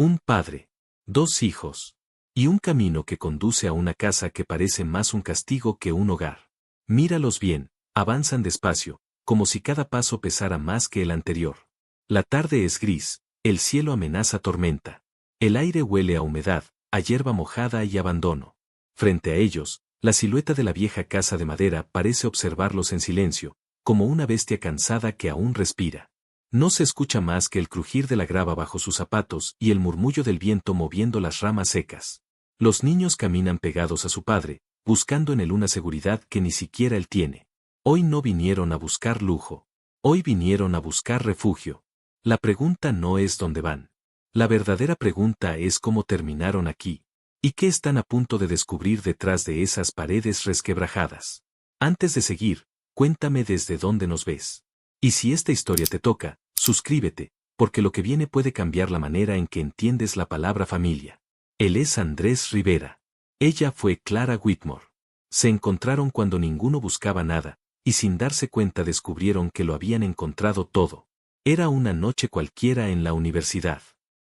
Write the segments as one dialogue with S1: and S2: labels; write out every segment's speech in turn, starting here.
S1: Un padre, dos hijos, y un camino que conduce a una casa que parece más un castigo que un hogar. Míralos bien, avanzan despacio, como si cada paso pesara más que el anterior. La tarde es gris, el cielo amenaza tormenta. El aire huele a humedad, a hierba mojada y abandono. Frente a ellos, la silueta de la vieja casa de madera parece observarlos en silencio, como una bestia cansada que aún respira. No se escucha más que el crujir de la grava bajo sus zapatos y el murmullo del viento moviendo las ramas secas. Los niños caminan pegados a su padre, buscando en él una seguridad que ni siquiera él tiene. Hoy no vinieron a buscar lujo. Hoy vinieron a buscar refugio. La pregunta no es dónde van. La verdadera pregunta es cómo terminaron aquí. ¿Y qué están a punto de descubrir detrás de esas paredes resquebrajadas? Antes de seguir, cuéntame desde dónde nos ves. Y si esta historia te toca, suscríbete, porque lo que viene puede cambiar la manera en que entiendes la palabra familia. Él es Andrés Rivera. Ella fue Clara Whitmore. Se encontraron cuando ninguno buscaba nada, y sin darse cuenta descubrieron que lo habían encontrado todo. Era una noche cualquiera en la universidad.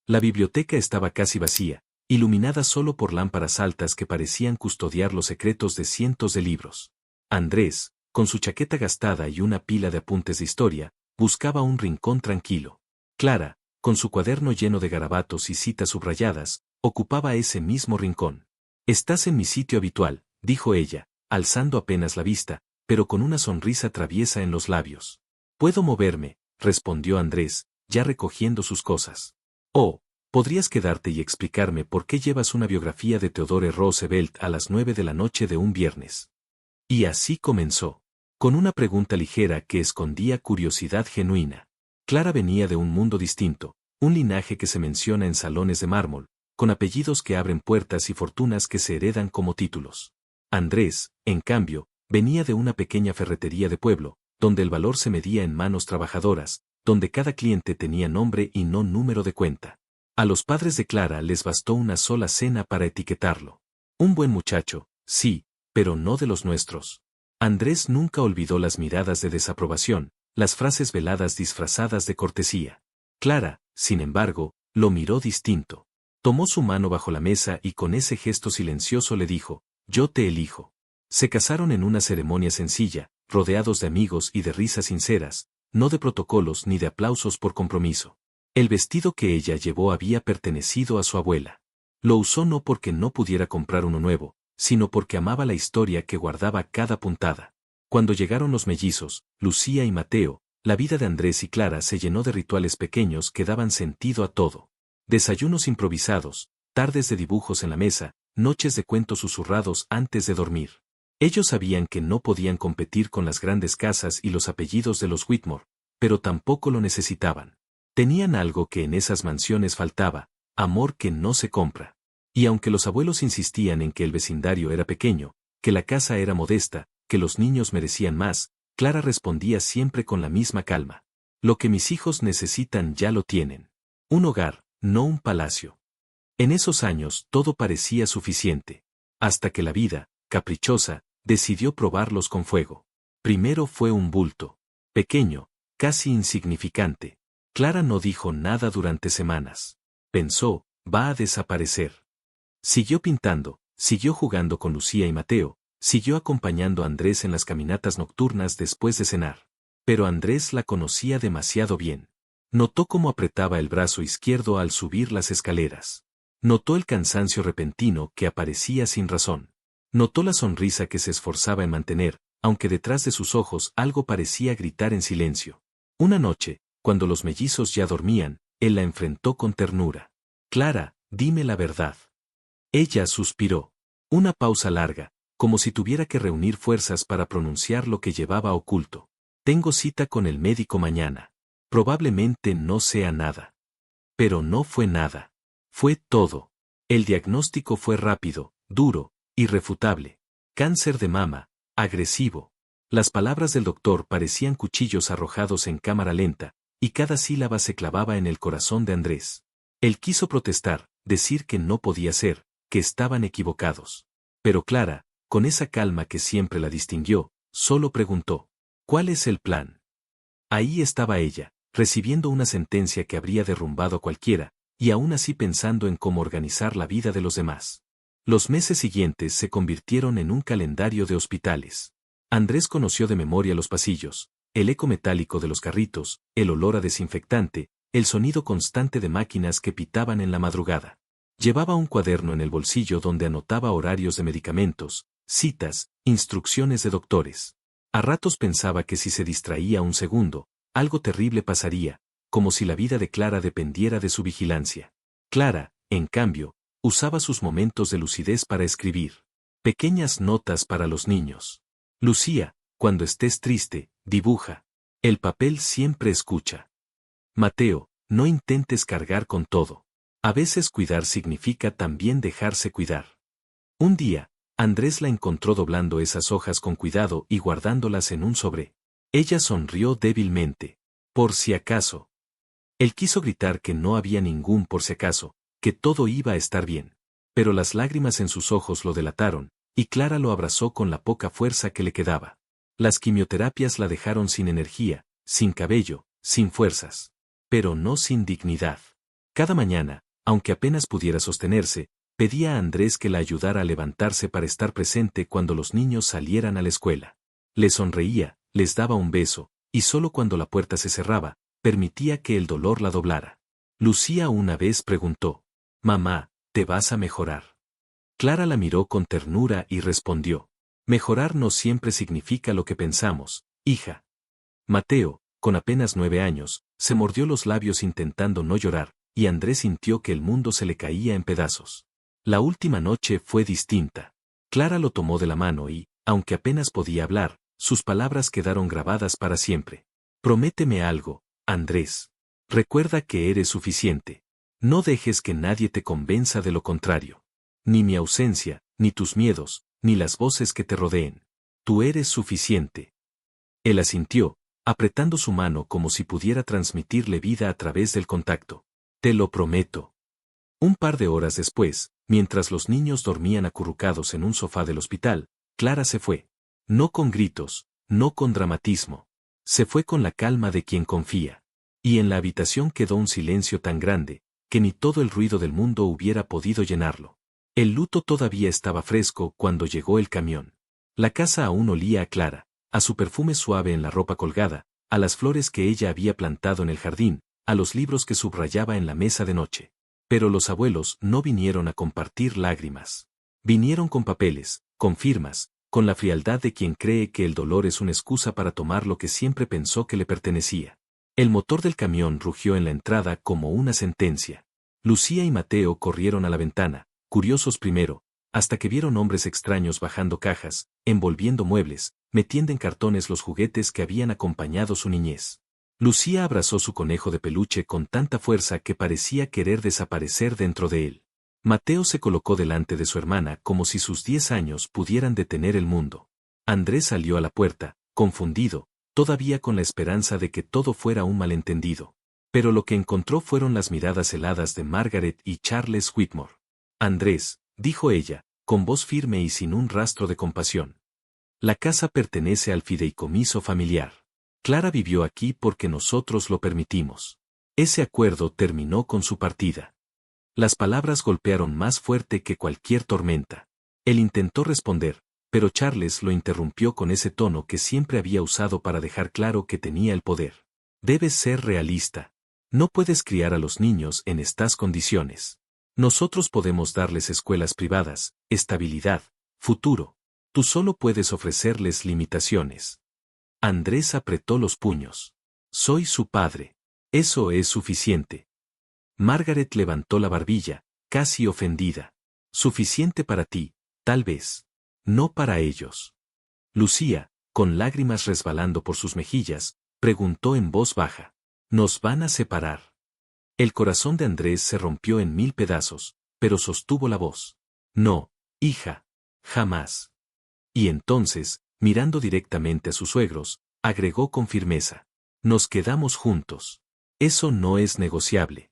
S1: La biblioteca estaba casi vacía, iluminada solo por lámparas altas que parecían custodiar los secretos de cientos de libros. Andrés, con su chaqueta gastada y una pila de apuntes de historia, buscaba un rincón tranquilo. Clara, con su cuaderno lleno de garabatos y citas subrayadas, ocupaba ese mismo rincón. «Estás en mi sitio habitual», dijo ella, alzando apenas la vista, pero con una sonrisa traviesa en los labios. «Puedo moverme», respondió Andrés, ya recogiendo sus cosas. «Oh, podrías quedarte y explicarme por qué llevas una biografía de Theodore Roosevelt a las 9 de la noche de un viernes». Y así comenzó, con una pregunta ligera que escondía curiosidad genuina. Clara venía de un mundo distinto, un linaje que se menciona en salones de mármol, con apellidos que abren puertas y fortunas que se heredan como títulos. Andrés, en cambio, venía de una pequeña ferretería de pueblo, donde el valor se medía en manos trabajadoras, donde cada cliente tenía nombre y no número de cuenta. A los padres de Clara les bastó una sola cena para etiquetarlo. Un buen muchacho, sí, pero no de los nuestros. Andrés nunca olvidó las miradas de desaprobación, las frases veladas disfrazadas de cortesía. Clara, sin embargo, lo miró distinto. Tomó su mano bajo la mesa y con ese gesto silencioso le dijo, «Yo te elijo». Se casaron en una ceremonia sencilla, rodeados de amigos y de risas sinceras, no de protocolos ni de aplausos por compromiso. El vestido que ella llevó había pertenecido a su abuela. Lo usó no porque no pudiera comprar uno nuevo, sino porque amaba la historia que guardaba cada puntada. Cuando llegaron los mellizos, Lucía y Mateo, la vida de Andrés y Clara se llenó de rituales pequeños que daban sentido a todo. Desayunos improvisados, tardes de dibujos en la mesa, noches de cuentos susurrados antes de dormir. Ellos sabían que no podían competir con las grandes casas y los apellidos de los Whitmore, pero tampoco lo necesitaban. Tenían algo que en esas mansiones faltaba, amor que no se compra. Y aunque los abuelos insistían en que el vecindario era pequeño, que la casa era modesta, que los niños merecían más, Clara respondía siempre con la misma calma. Lo que mis hijos necesitan ya lo tienen. Un hogar, no un palacio. En esos años todo parecía suficiente. Hasta que la vida, caprichosa, decidió probarlos con fuego. Primero fue un bulto. Pequeño, casi insignificante. Clara no dijo nada durante semanas. Pensó, va a desaparecer. Siguió pintando, siguió jugando con Lucía y Mateo, siguió acompañando a Andrés en las caminatas nocturnas después de cenar. Pero Andrés la conocía demasiado bien. Notó cómo apretaba el brazo izquierdo al subir las escaleras. Notó el cansancio repentino que aparecía sin razón. Notó la sonrisa que se esforzaba en mantener, aunque detrás de sus ojos algo parecía gritar en silencio. Una noche, cuando los mellizos ya dormían, él la enfrentó con ternura. «Clara, dime la verdad». Ella suspiró. Una pausa larga, como si tuviera que reunir fuerzas para pronunciar lo que llevaba oculto. «Tengo cita con el médico mañana. Probablemente no sea nada». Pero no fue nada. Fue todo. El diagnóstico fue rápido, duro, irrefutable. Cáncer de mama, agresivo. Las palabras del doctor parecían cuchillos arrojados en cámara lenta, y cada sílaba se clavaba en el corazón de Andrés. Él quiso protestar, decir que no podía ser, que estaban equivocados. Pero Clara, con esa calma que siempre la distinguió, solo preguntó, «¿Cuál es el plan?». Ahí estaba ella, recibiendo una sentencia que habría derrumbado a cualquiera, y aún así pensando en cómo organizar la vida de los demás. Los meses siguientes se convirtieron en un calendario de hospitales. Andrés conoció de memoria los pasillos, el eco metálico de los carritos, el olor a desinfectante, el sonido constante de máquinas que pitaban en la madrugada. Llevaba un cuaderno en el bolsillo donde anotaba horarios de medicamentos, citas, instrucciones de doctores. A ratos pensaba que si se distraía un segundo, algo terrible pasaría, como si la vida de Clara dependiera de su vigilancia. Clara, en cambio, usaba sus momentos de lucidez para escribir pequeñas notas para los niños. Lucía, cuando estés triste, dibuja. El papel siempre escucha. Mateo, no intentes cargar con todo. A veces cuidar significa también dejarse cuidar. Un día, Andrés la encontró doblando esas hojas con cuidado y guardándolas en un sobre. Ella sonrió débilmente. Por si acaso. Él quiso gritar que no había ningún por si acaso, que todo iba a estar bien. Pero las lágrimas en sus ojos lo delataron, y Clara lo abrazó con la poca fuerza que le quedaba. Las quimioterapias la dejaron sin energía, sin cabello, sin fuerzas. Pero no sin dignidad. Cada mañana, aunque apenas pudiera sostenerse, pedía a Andrés que la ayudara a levantarse para estar presente cuando los niños salieran a la escuela. Les sonreía, les daba un beso, y solo cuando la puerta se cerraba, permitía que el dolor la doblara. Lucía una vez preguntó: «Mamá, ¿te vas a mejorar?». Clara la miró con ternura y respondió: «Mejorar no siempre significa lo que pensamos, hija». Mateo, con apenas 9 años, se mordió los labios intentando no llorar, y Andrés sintió que el mundo se le caía en pedazos. La última noche fue distinta. Clara lo tomó de la mano y, aunque apenas podía hablar, sus palabras quedaron grabadas para siempre. «Prométeme algo, Andrés. Recuerda que eres suficiente. No dejes que nadie te convenza de lo contrario. Ni mi ausencia, ni tus miedos, ni las voces que te rodeen. Tú eres suficiente». Él asintió, apretando su mano como si pudiera transmitirle vida a través del contacto. «Te lo prometo». Un par de horas después, mientras los niños dormían acurrucados en un sofá del hospital, Clara se fue. No con gritos, no con dramatismo. Se fue con la calma de quien confía. Y en la habitación quedó un silencio tan grande, que ni todo el ruido del mundo hubiera podido llenarlo. El luto todavía estaba fresco cuando llegó el camión. La casa aún olía a Clara, a su perfume suave en la ropa colgada, a las flores que ella había plantado en el jardín, a los libros que subrayaba en la mesa de noche. Pero los abuelos no vinieron a compartir lágrimas. Vinieron con papeles, con firmas, con la frialdad de quien cree que el dolor es una excusa para tomar lo que siempre pensó que le pertenecía. El motor del camión rugió en la entrada como una sentencia. Lucía y Mateo corrieron a la ventana, curiosos primero, hasta que vieron hombres extraños bajando cajas, envolviendo muebles, metiendo en cartones los juguetes que habían acompañado su niñez. Lucía abrazó su conejo de peluche con tanta fuerza que parecía querer desaparecer dentro de él. Mateo se colocó delante de su hermana como si sus 10 años pudieran detener el mundo. Andrés salió a la puerta, confundido, todavía con la esperanza de que todo fuera un malentendido. Pero lo que encontró fueron las miradas heladas de Margaret y Charles Whitmore. «Andrés», dijo ella, con voz firme y sin un rastro de compasión. «La casa pertenece al fideicomiso familiar. Clara vivió aquí porque nosotros lo permitimos. Ese acuerdo terminó con su partida». Las palabras golpearon más fuerte que cualquier tormenta. Él intentó responder, pero Charles lo interrumpió con ese tono que siempre había usado para dejar claro que tenía el poder. «Debes ser realista. No puedes criar a los niños en estas condiciones. Nosotros podemos darles escuelas privadas, estabilidad, futuro. Tú solo puedes ofrecerles limitaciones». Andrés apretó los puños. «Soy su padre. Eso es suficiente». Margaret levantó la barbilla, casi ofendida. «Suficiente para ti, tal vez. No para ellos». Lucía, con lágrimas resbalando por sus mejillas, preguntó en voz baja: «¿Nos van a separar?». El corazón de Andrés se rompió en 1000 pedazos, pero sostuvo la voz: «No, hija. Jamás». Y entonces, mirando directamente a sus suegros, agregó con firmeza: «Nos quedamos juntos. Eso no es negociable».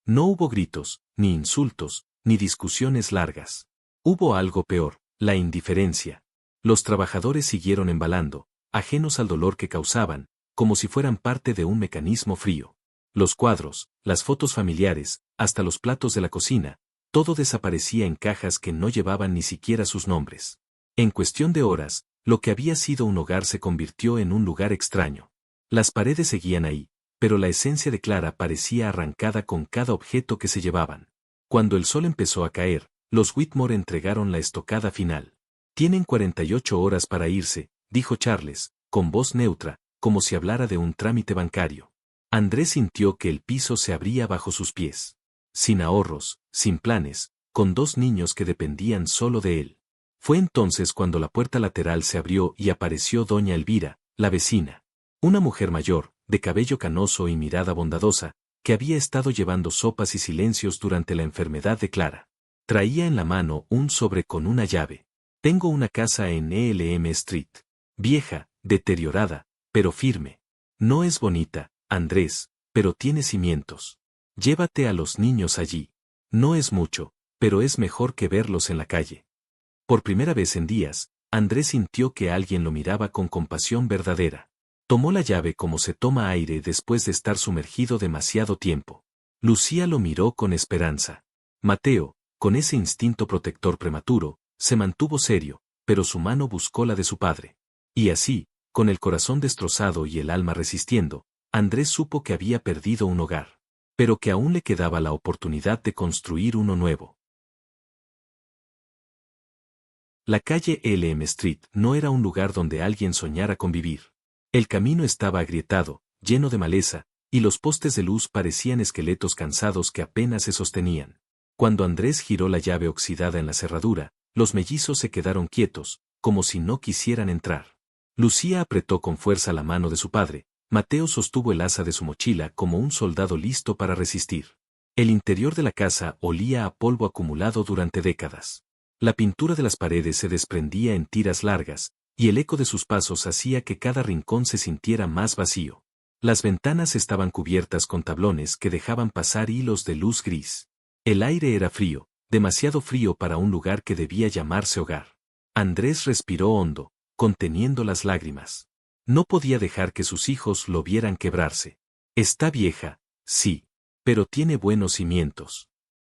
S1: No hubo gritos, ni insultos, ni discusiones largas. Hubo algo peor, la indiferencia. Los trabajadores siguieron embalando, ajenos al dolor que causaban, como si fueran parte de un mecanismo frío. Los cuadros, las fotos familiares, hasta los platos de la cocina, todo desaparecía en cajas que no llevaban ni siquiera sus nombres. En cuestión de horas, lo que había sido un hogar se convirtió en un lugar extraño. Las paredes seguían ahí, pero la esencia de Clara parecía arrancada con cada objeto que se llevaban. Cuando el sol empezó a caer, los Whitmore entregaron la estocada final. «Tienen 48 horas para irse», dijo Charles, con voz neutra, como si hablara de un trámite bancario. Andrés sintió que el piso se abría bajo sus pies. Sin ahorros, sin planes, con 2 niños que dependían solo de él. Fue entonces cuando la puerta lateral se abrió y apareció doña Elvira, la vecina. Una mujer mayor, de cabello canoso y mirada bondadosa, que había estado llevando sopas y silencios durante la enfermedad de Clara. Traía en la mano un sobre con una llave. «Tengo una casa en Elm Street. Vieja, deteriorada, pero firme. No es bonita, Andrés, pero tiene cimientos. Llévate a los niños allí. No es mucho, pero es mejor que verlos en la calle». Por primera vez en días, Andrés sintió que alguien lo miraba con compasión verdadera. Tomó la llave como se toma aire después de estar sumergido demasiado tiempo. Lucía lo miró con esperanza. Mateo, con ese instinto protector prematuro, se mantuvo serio, pero su mano buscó la de su padre. Y así, con el corazón destrozado y el alma resistiendo, Andrés supo que había perdido un hogar, pero que aún le quedaba la oportunidad de construir uno nuevo. La calle Elm Street no era un lugar donde alguien soñara con vivir. El camino estaba agrietado, lleno de maleza, y los postes de luz parecían esqueletos cansados que apenas se sostenían. Cuando Andrés giró la llave oxidada en la cerradura, los mellizos se quedaron quietos, como si no quisieran entrar. Lucía apretó con fuerza la mano de su padre. Mateo sostuvo el asa de su mochila como un soldado listo para resistir. El interior de la casa olía a polvo acumulado durante décadas. La pintura de las paredes se desprendía en tiras largas, y el eco de sus pasos hacía que cada rincón se sintiera más vacío. Las ventanas estaban cubiertas con tablones que dejaban pasar hilos de luz gris. El aire era frío, demasiado frío para un lugar que debía llamarse hogar. Andrés respiró hondo, conteniendo las lágrimas. No podía dejar que sus hijos lo vieran quebrarse. «Está vieja, sí, pero tiene buenos cimientos».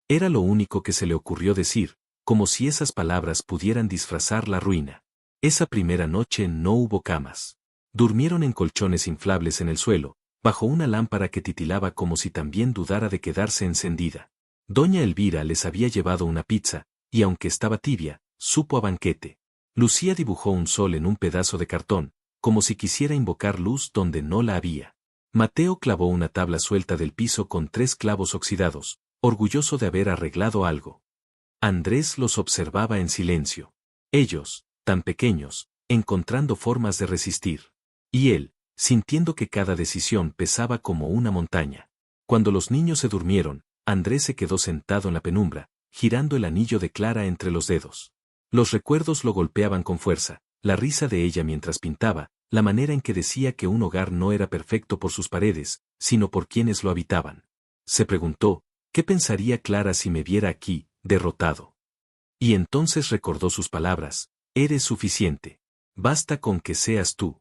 S1: Era lo único que se le ocurrió decir, como si esas palabras pudieran disfrazar la ruina. Esa primera noche no hubo camas. Durmieron en colchones inflables en el suelo, bajo una lámpara que titilaba como si también dudara de quedarse encendida. Doña Elvira les había llevado una pizza, y aunque estaba tibia, supo a banquete. Lucía dibujó un sol en un pedazo de cartón, como si quisiera invocar luz donde no la había. Mateo clavó una tabla suelta del piso con 3 clavos oxidados, orgulloso de haber arreglado algo. Andrés los observaba en silencio. Ellos, tan pequeños, encontrando formas de resistir. Y él, sintiendo que cada decisión pesaba como una montaña. Cuando los niños se durmieron, Andrés se quedó sentado en la penumbra, girando el anillo de Clara entre los dedos. Los recuerdos lo golpeaban con fuerza, la risa de ella mientras pintaba, la manera en que decía que un hogar no era perfecto por sus paredes, sino por quienes lo habitaban. Se preguntó, ¿qué pensaría Clara si me viera aquí, derrotado? Y entonces recordó sus palabras: «Eres suficiente. Basta con que seas tú».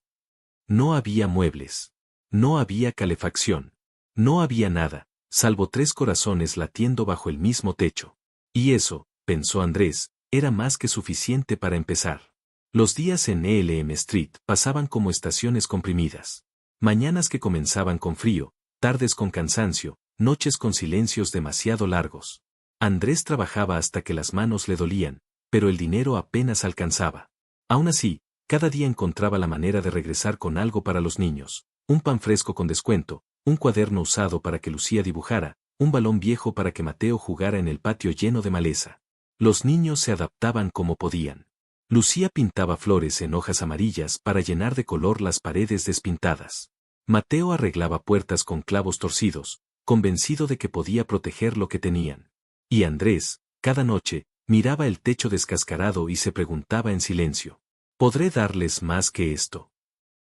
S1: No había muebles. No había calefacción. No había nada, salvo 3 corazones latiendo bajo el mismo techo. Y eso, pensó Andrés, era más que suficiente para empezar. Los días en Elm Street pasaban como estaciones comprimidas. Mañanas que comenzaban con frío, tardes con cansancio, noches con silencios demasiado largos. Andrés trabajaba hasta que las manos le dolían, pero el dinero apenas alcanzaba. Aún así, cada día encontraba la manera de regresar con algo para los niños: un pan fresco con descuento, un cuaderno usado para que Lucía dibujara, un balón viejo para que Mateo jugara en el patio lleno de maleza. Los niños se adaptaban como podían. Lucía pintaba flores en hojas amarillas para llenar de color las paredes despintadas. Mateo arreglaba puertas con clavos torcidos, convencido de que podía proteger lo que tenían. Y Andrés, cada noche, miraba el techo descascarado y se preguntaba en silencio: ¿podré darles más que esto?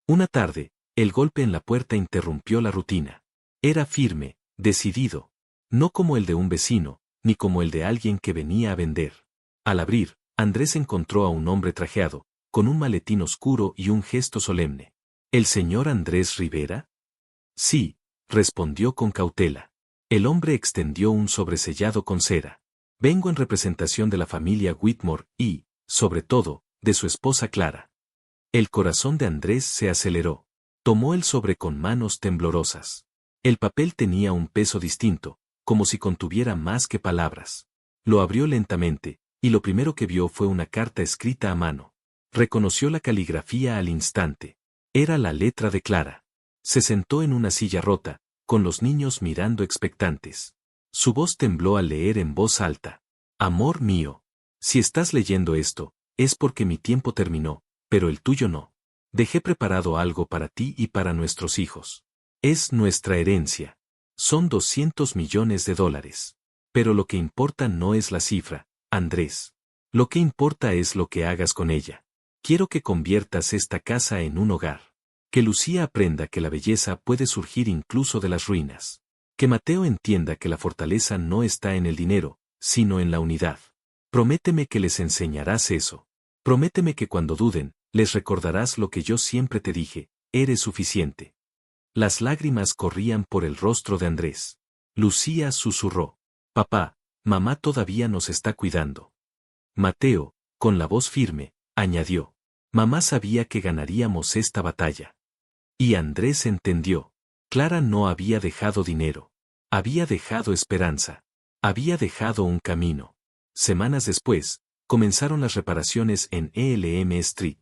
S1: Una tarde, el golpe en la puerta interrumpió la rutina. Era firme, decidido. No como el de un vecino, ni como el de alguien que venía a vender. Al abrir, Andrés encontró a un hombre trajeado, con un maletín oscuro y un gesto solemne. ¿El señor Andrés Rivera? Sí, respondió con cautela. El hombre extendió un sobresellado con cera. Vengo en representación de la familia Whitmore y, sobre todo, de su esposa Clara. El corazón de Andrés se aceleró. Tomó el sobre con manos temblorosas. El papel tenía un peso distinto, como si contuviera más que palabras. Lo abrió lentamente, y lo primero que vio fue una carta escrita a mano. Reconoció la caligrafía al instante. Era la letra de Clara. Se sentó en una silla rota, con los niños mirando expectantes. Su voz tembló al leer en voz alta. Amor mío. Si estás leyendo esto, es porque mi tiempo terminó, pero el tuyo no. Dejé preparado algo para ti y para nuestros hijos. Es nuestra herencia. Son 200 millones de dólares. Pero lo que importa no es la cifra, Andrés. Lo que importa es lo que hagas con ella. Quiero que conviertas esta casa en un hogar. Que Lucía aprenda que la belleza puede surgir incluso de las ruinas. Que Mateo entienda que la fortaleza no está en el dinero, sino en la unidad. Prométeme que les enseñarás eso. Prométeme que cuando duden, les recordarás lo que yo siempre te dije, eres suficiente. Las lágrimas corrían por el rostro de Andrés. Lucía susurró. Papá, mamá todavía nos está cuidando. Mateo, con la voz firme, añadió. Mamá sabía que ganaríamos esta batalla. Y Andrés entendió. Clara no había dejado dinero. Había dejado esperanza. Había dejado un camino. Semanas después, comenzaron las reparaciones en ELM Street.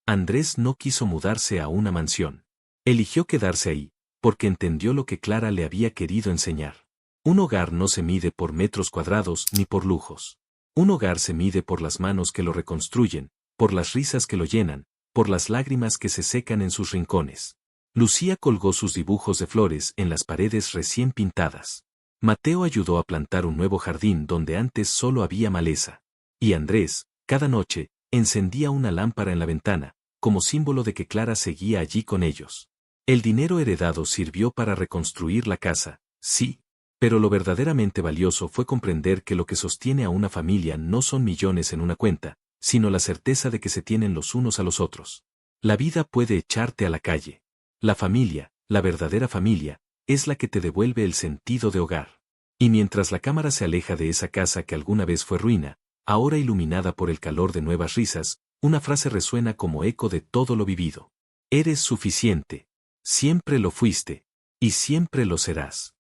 S1: Andrés no quiso mudarse a una mansión. Eligió quedarse ahí, porque entendió lo que Clara le había querido enseñar. Un hogar no se mide por metros cuadrados ni por lujos. Un hogar se mide por las manos que lo reconstruyen, por las risas que lo llenan, por las lágrimas que se secan en sus rincones. Lucía colgó sus dibujos de flores en las paredes recién pintadas. Mateo ayudó a plantar un nuevo jardín donde antes solo había maleza. Y Andrés, cada noche, encendía una lámpara en la ventana, como símbolo de que Clara seguía allí con ellos. El dinero heredado sirvió para reconstruir la casa, sí, pero lo verdaderamente valioso fue comprender que lo que sostiene a una familia no son millones en una cuenta, sino la certeza de que se tienen los unos a los otros. La vida puede echarte a la calle. La familia, la verdadera familia, es la que te devuelve el sentido de hogar. Y mientras la cámara se aleja de esa casa que alguna vez fue ruina, ahora iluminada por el calor de nuevas risas, una frase resuena como eco de todo lo vivido. Eres suficiente. Siempre lo fuiste. Y siempre lo serás.